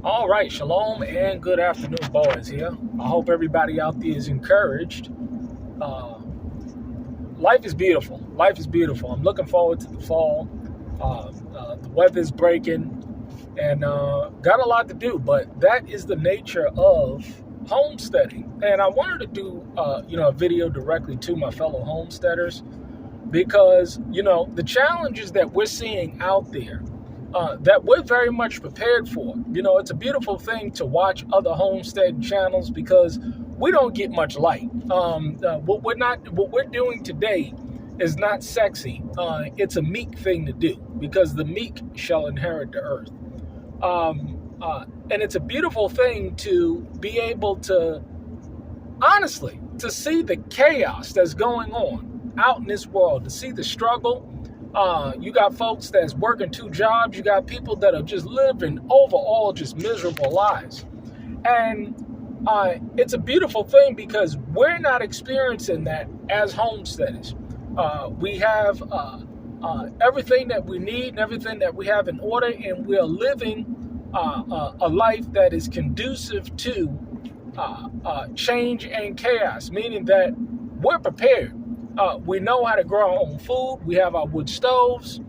All right, shalom and good afternoon, boys. Here, I hope everybody out there is encouraged. Uh, Life is beautiful. Life is beautiful. I'm looking forward to the fall. The weather's breaking, and got a lot to do. But that is the nature of homesteading. And I wanted to do, a video directly to my fellow homesteaders because the challenges that we're seeing out there. That we're very much prepared for. It's a beautiful thing to watch other homestead channels because we don't get much light. What we're doing today is not sexy. It's a meek thing to do because the meek shall inherit the earth. And it's a beautiful thing to be able to, honestly, to see the chaos that's going on out in this world, to see the struggle. You got folks that's working 2 jobs. You got people that are just living overall just miserable lives. And it's a beautiful thing because we're not experiencing that as homesteaders. We have everything that we need and everything that we have in order, and we're living a life that is conducive to change and chaos, meaning that we're prepared. We know how to grow our own food. We have our wood stoves.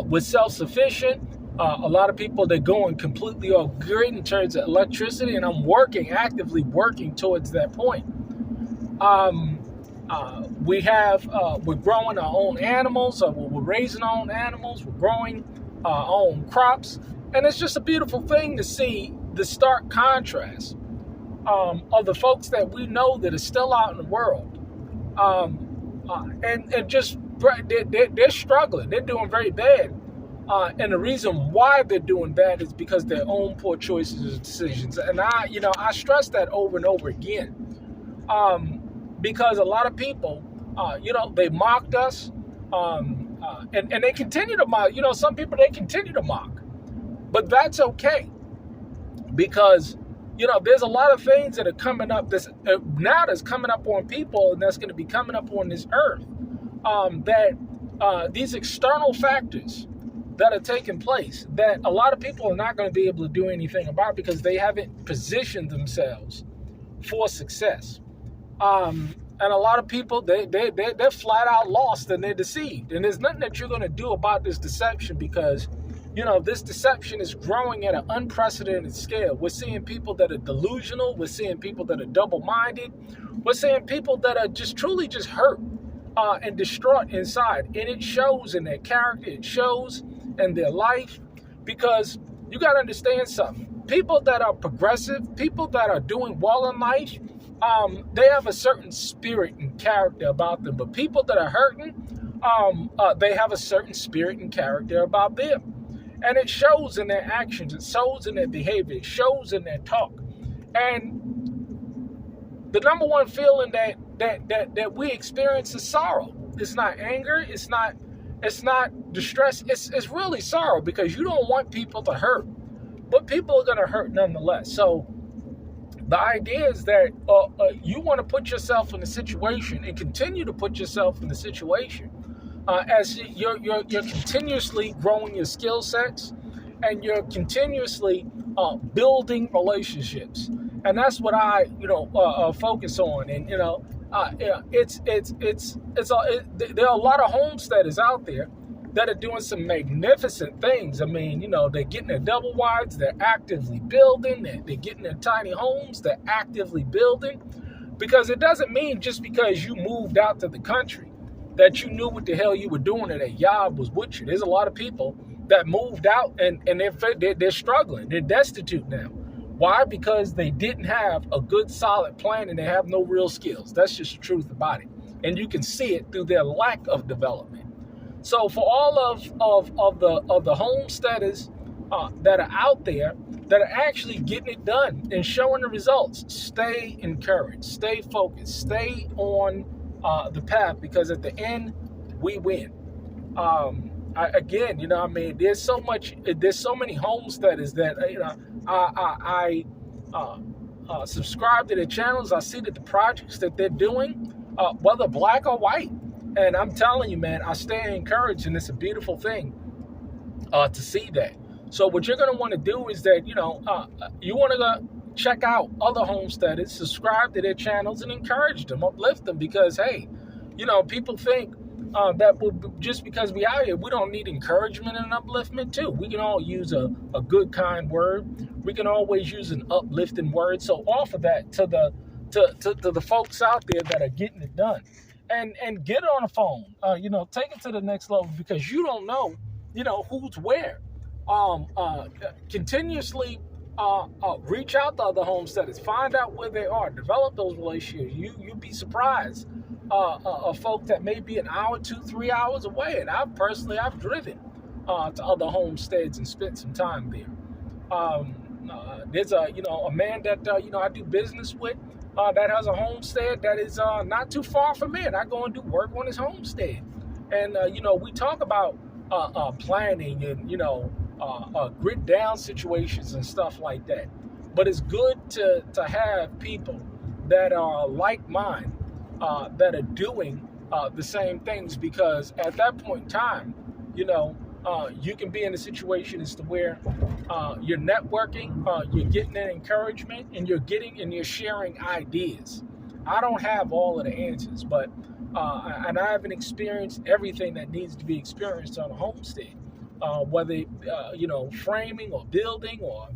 We're self-sufficient. A lot of people, they're going completely off grid in terms of electricity, and I'm actively working towards that point. We're growing our own animals. We're raising our own animals. We're growing our own crops. And it's just a beautiful thing to see the stark contrast of the folks that we know that are still out in the world. And just they're struggling. They're doing very bad. And the reason why they're doing bad is because their own poor choices and decisions. And I stress that over and over again. Because a lot of people, they mocked us. And they continue to mock. Some people, they continue to mock. But that's okay. Because there's a lot of things that are coming up that's coming up on people, and that's going to be coming up on this earth. These external factors that are taking place that a lot of people are not going to be able to do anything about because they haven't positioned themselves for success. And a lot of people, they're flat out lost and they're deceived. And there's nothing that you're going to do about this deception because this deception is growing at an unprecedented scale. We're seeing people that are delusional. We're seeing people that are double-minded. We're seeing people that are just truly just hurt and distraught inside. And it shows in their character. It shows in their life because you got to understand something. People that are progressive, people that are doing well in life, they have a certain spirit and character about them. But people that are hurting, they have a certain spirit and character about them. And it shows in their actions. It shows in their behavior. It shows in their talk. And the number one feeling that we experience is sorrow. It's not anger. It's not distress. It's really sorrow because you don't want people to hurt. But people are going to hurt nonetheless. So the idea is that you want to put yourself in a situation and continue to put yourself in the situation. As you're continuously growing your skill sets and you're continuously building relationships, and that's what I focus on. And there are a lot of homesteaders out there that are doing some magnificent things. I mean, they're getting their double wides, they're actively building, they're getting their tiny homes, they're actively building, because it doesn't mean just because you moved out to the country that you knew what the hell you were doing and that Yah was with you. There's a lot of people that moved out and they're struggling. They're destitute now. Why? Because they didn't have a good, solid plan and they have no real skills. That's just the truth about it. And you can see it through their lack of development. So for all of the homesteaders that are out there that are actually getting it done and showing the results, stay encouraged, stay focused, stay on the path, because at the end we win. There's so many homesteaders that I subscribe to their channels. I see that the projects that they're doing, whether black or white, and I'm telling you, man, I stay encouraged, and it's a beautiful thing to see that. So what you're going to want to do is that, you want to go check out other homesteaders, subscribe to their channels, and encourage them, uplift them, because, hey, people think that just because we out here, we don't need encouragement and upliftment too. We can all use a good, kind word. We can always use an uplifting word. So offer that to the folks out there that are getting it done, and get on the phone. Take it to the next level, because you don't know, who's where. Continuously reach out to other homesteaders, find out where they are, develop those relationships. You'd be surprised of folk that may be an hour, 2-3 hours away. And I've driven to other homesteads and spent some time there. There's a man that I do business with that has a homestead that is not too far from me, and I go and do work on his homestead. And we talk about planning and grid down situations and stuff like that. But it's good to have people that are like mind, that are doing the same things, because at that point in time, you can be in a situation as to where you're networking, you're getting an encouragement, and you're sharing ideas. I don't have all of the answers, but and I haven't experienced everything that needs to be experienced on a homestead, whether framing or building or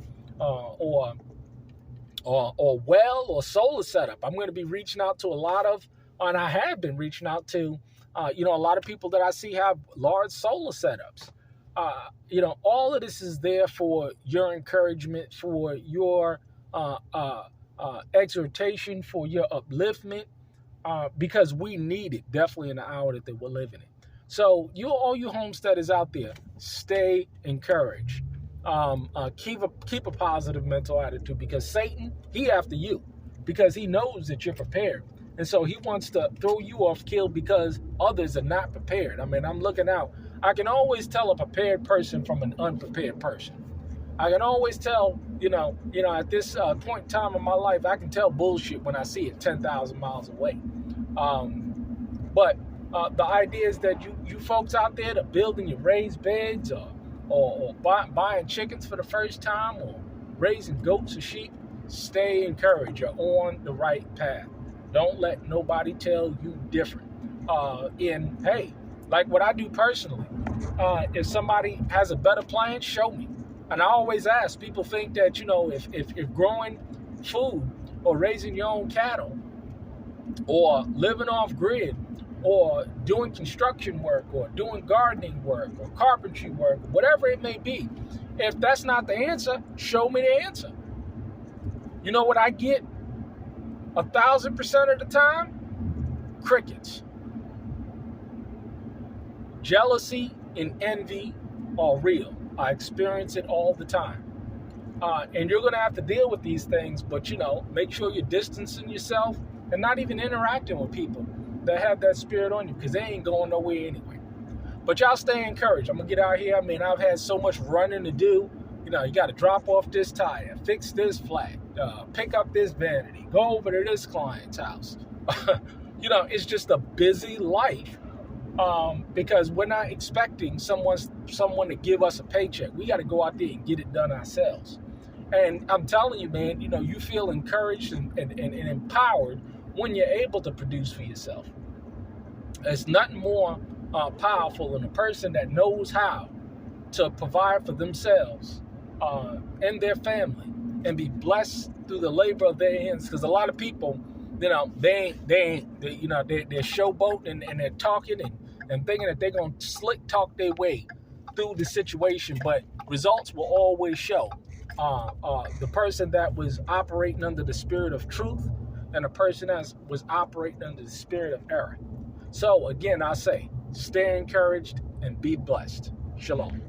well or solar setup. I'm going to be reaching out to a lot of, and I have been reaching out to, a lot of people that I see have large solar setups. All of this is there for your encouragement, for your exhortation, for your upliftment, because we need it definitely in the hour that we're living in. So all you homesteaders out there, stay encouraged. Keep a positive mental attitude, because Satan, he after you, because he knows that you're prepared. And so he wants to throw you off kilter because others are not prepared. I mean, I'm looking out. I can always tell a prepared person from an unprepared person. I can always tell, at this point in time in my life, I can tell bullshit when I see it 10,000 miles away. But the idea is that you folks out there that are building your raised beds or buying chickens for the first time or raising goats or sheep, stay encouraged. You're on the right path. Don't let nobody tell you different. Hey, like what I do personally, if somebody has a better plan, show me. And I always ask, people think that, if growing food or raising your own cattle or living off grid or doing construction work or doing gardening work or carpentry work, whatever it may be, if that's not the answer, show me the answer. You know what I get 1,000% of the time? Crickets. Jealousy and envy are real. I experience it all the time. And you're going to have to deal with these things, but, make sure you're distancing yourself and not even interacting with people that have that spirit on you, because they ain't going nowhere anyway. But y'all stay encouraged. I'm going to get out here. I mean, I've had so much running to do. You got to drop off this tire, fix this flat, pick up this vanity, go over to this client's house. It's just a busy life. Because we're not expecting someone to give us a paycheck. We got to go out there and get it done ourselves. And I'm telling you, man, you feel encouraged and empowered when you're able to produce for yourself. There's nothing more powerful than a person that knows how to provide for themselves and their family and be blessed through the labor of their hands. Because a lot of people, they're showboating and they're talking and thinking that they're going to slick talk their way through the situation, but results will always show the person that was operating under the spirit of truth and the person that was operating under the spirit of error. So again, I say, stay encouraged and be blessed. Shalom.